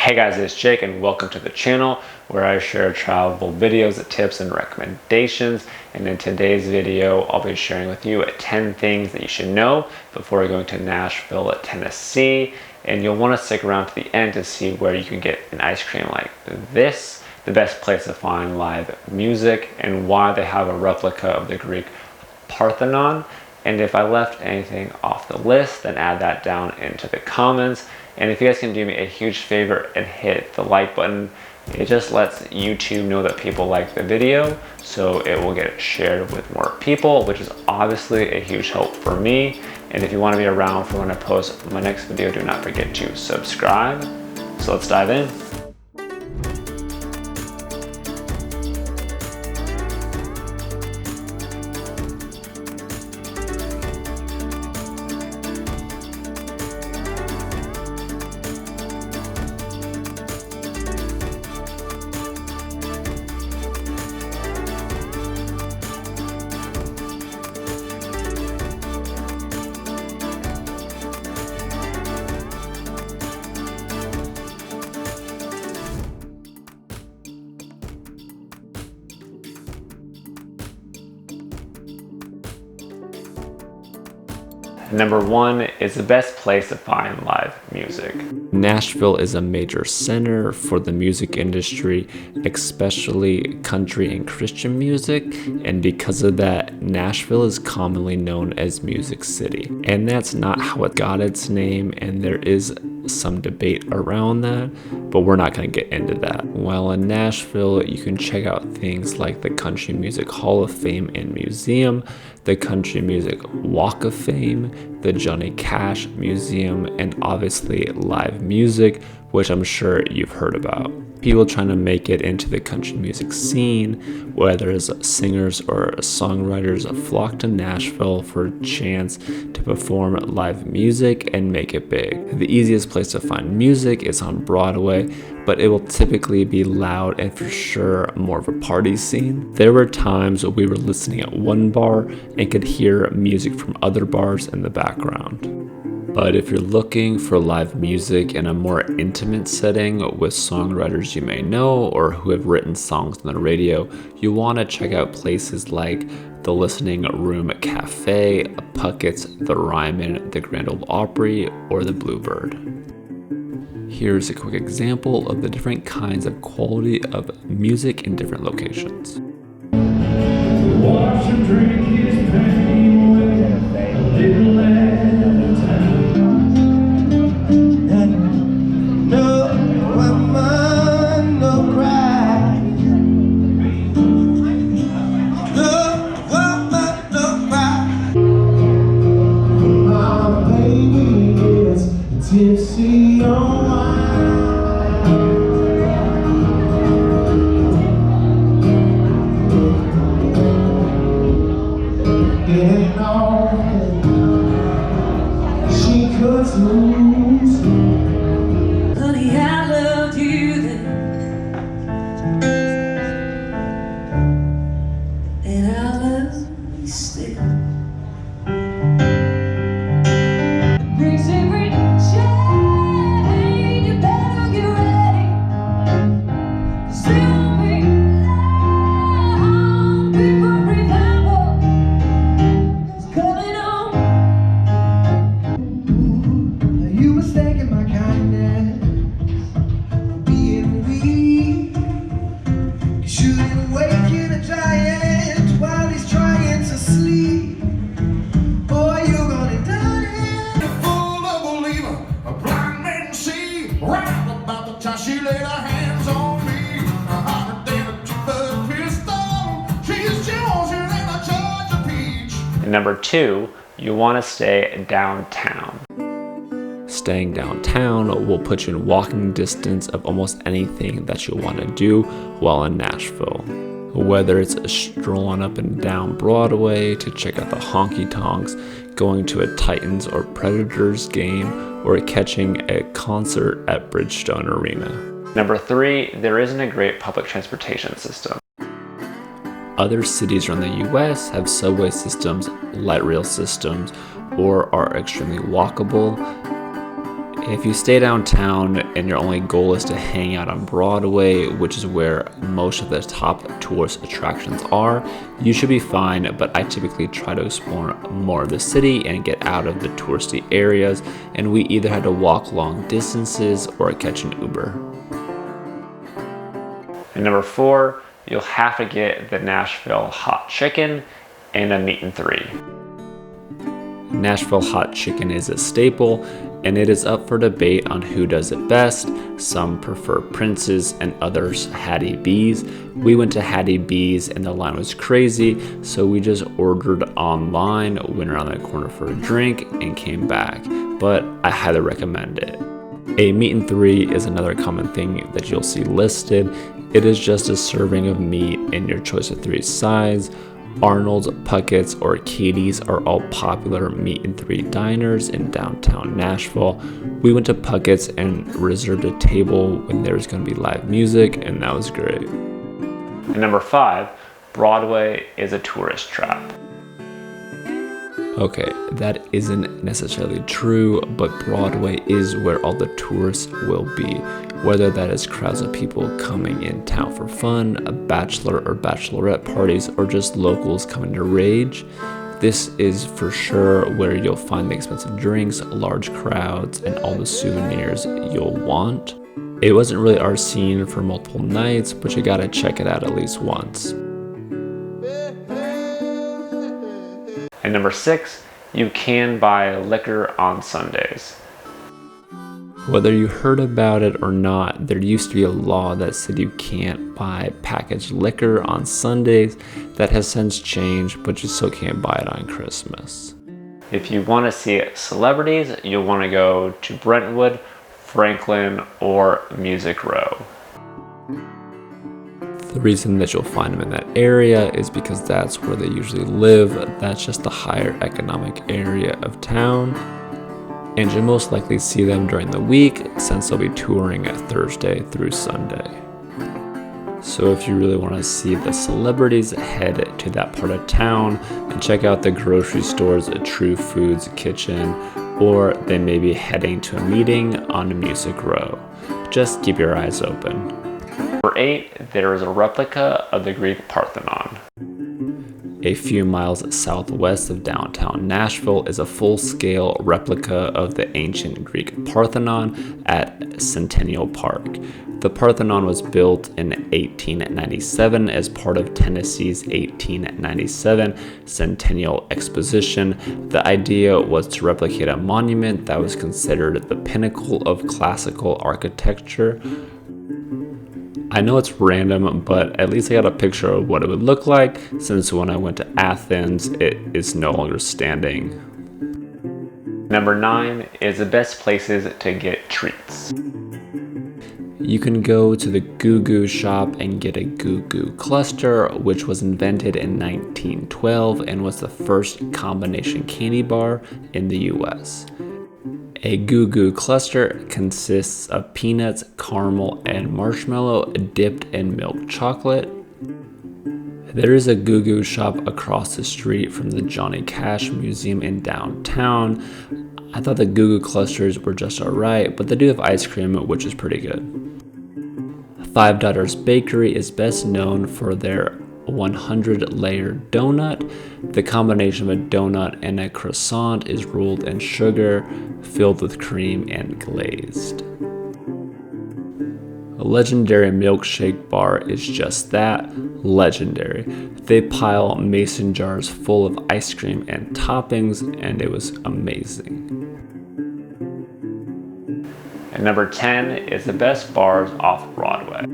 Hey guys, it's Jake and welcome to the channel where I share travel videos, tips, and recommendations. And in today's video, I'll be sharing with you 10 things that you should know before going to Nashville, Tennessee. And you'll want to stick around to the end to see where you can get an ice cream like this, the best place to find live music, and why they have a replica of the Greek Parthenon. And if I left anything off the list, then add that down into the comments. And if you guys can do me a huge favor and hit the like button, it just lets YouTube know that people like the video, so it will get shared with more people, which is obviously a huge help for me. And if you want to be around for when I post my next video, do not forget to subscribe. So let's dive in. Number 1 is the best place to find live music. Nashville is a major center for the music industry, especially country and Christian music, and because of that, Nashville is commonly known as Music City. And that's not how it got its name, and there is some debate around that, but we're not going to get into that. While in Nashville, you can check out things like the Country Music Hall of Fame and Museum, the Country Music Walk of Fame, the Johnny Cash Museum, and obviously live music, which I'm sure you've heard about. People trying to make it into the country music scene, whether it's singers or songwriters, flock to Nashville for a chance to perform live music and make it big. The easiest place to find music is on Broadway, but it will typically be loud and for sure more of a party scene. There were times we were listening at one bar and could hear music from other bars in the background. But if you're looking for live music in a more intimate setting with songwriters you may know or who have written songs on the radio, you want to check out places like the Listening Room Cafe, Puckett's, the Ryman, the Grand Ole Opry, or the Bluebird. Here's a quick example of the different kinds of quality of music in different locations. Watch and drink his pain away, didn't let him down. No woman, no cry. No woman, no cry. My baby is tipsy on wine. Honey, I loved you then, and I love you still. Brings every change, you better get ready. Still be long before revival is coming on. You mistaken my kindness for being weak. You shouldn't waken a giant while he's trying to sleep. Boy, you're gonna die. A fool of believer, a blind man see. Right about the time she laid her hands on me. A hotter than a two-foot pistol. She's chosen than a judge of peach. And number 2, you want to stay downtown. Staying downtown will put you in walking distance of almost anything that you want to do while in Nashville. Whether it's strolling up and down Broadway to check out the honky tonks, going to a Titans or Predators game, or catching a concert at Bridgestone Arena. Number 3, there isn't a great public transportation system. Other cities around the US have subway systems, light rail systems, or are extremely walkable. If you stay downtown and your only goal is to hang out on Broadway, which is where most of the top tourist attractions are, you should be fine, but I typically try to explore more of the city and get out of the touristy areas, and we either had to walk long distances or catch an Uber. And number 4, you'll have to get the Nashville Hot Chicken and a meat and three. Nashville Hot Chicken is a staple, and it is up for debate on who does it best. Some prefer Prince's and others Hattie B's. We went to Hattie B's and the line was crazy, so we just ordered online, went around the corner for a drink, and came back. But I highly recommend it. A meat and three is another common thing that you'll see listed. It is just a serving of meat in your choice of 3 sides. Arnold's, Puckett's, or Katie's are all popular meat and three diners in downtown Nashville. We went to Puckett's and reserved a table when there was going to be live music, and that was great. And number 5, Broadway is a tourist trap. Okay, that isn't necessarily true, but Broadway is where all the tourists will be, whether that is crowds of people coming in town for fun, a bachelor or bachelorette parties, or just locals coming to rage. This is for sure where you'll find the expensive drinks, large crowds, and all the souvenirs you'll want. It wasn't really our scene for multiple nights, but you gotta check it out at least once. And number 6, you can buy liquor on Sundays. Whether you heard about it or not, there used to be a law that said you can't buy packaged liquor on Sundays. That has since changed, but you still can't buy it on Christmas. If you want to see celebrities, you'll want to go to Brentwood, Franklin, or Music Row. The reason that you'll find them in that area is because that's where they usually live. That's just the higher economic area of town. And you'll most likely see them during the week since they'll be touring Thursday through Sunday. So if you really want to see the celebrities, head to that part of town and check out the grocery stores, a True Foods Kitchen, or they may be heading to a meeting on Music Row. Just keep your eyes open. Number 8, there is a replica of the Greek Parthenon. A few miles southwest of downtown Nashville is a full-scale replica of the ancient Greek Parthenon at Centennial Park. The Parthenon was built in 1897 as part of Tennessee's 1897 Centennial Exposition. The idea was to replicate a monument that was considered the pinnacle of classical architecture. I know it's random, but at least I got a picture of what it would look like, since when I went to Athens, it is no longer standing. Number 9 is the best places to get treats. You can go to the Goo Goo shop and get a Goo Goo Cluster, which was invented in 1912 and was the first combination candy bar in the US. A Goo Goo Cluster consists of peanuts, caramel, and marshmallow dipped in milk chocolate. There is a Goo Goo shop across the street from the Johnny Cash Museum in downtown. I thought the Goo Goo Clusters were just alright, but they do have ice cream, which is pretty good. Five Daughters Bakery is best known for their 100-layer donut. The combination of a donut and a croissant is rolled in sugar, filled with cream, and glazed. A legendary milkshake bar is just that, legendary. They pile mason jars full of ice cream and toppings, and it was amazing. And number 10 is the best bars off Broadway.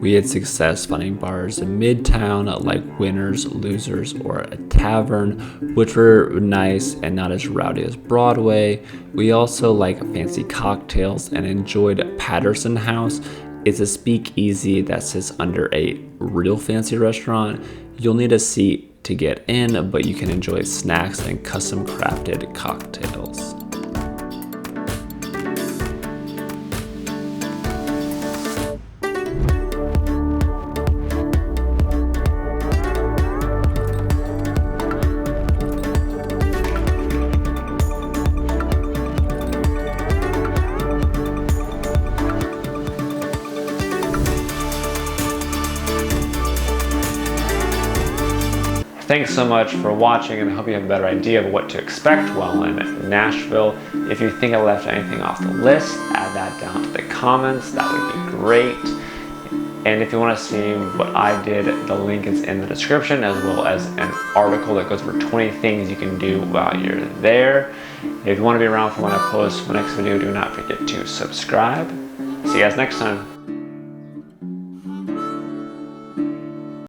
We had success finding bars in Midtown like Winners, Losers, or a Tavern, which were nice and not as rowdy as Broadway. We also like fancy cocktails and enjoyed Patterson House. It's a speakeasy that sits under a real fancy restaurant. You'll need a seat to get in, but you can enjoy snacks and custom crafted cocktails. thanks so much for watching, and I hope you have a better idea of what to expect while in Nashville. If you think I left anything off the list, add that down to the comments. That would be great. And if you want to see what I did, the link is in the description, as well as an article that goes over 20 things you can do while you're there. If you want to be around for when I post my next video, do not forget to subscribe. See you guys next time.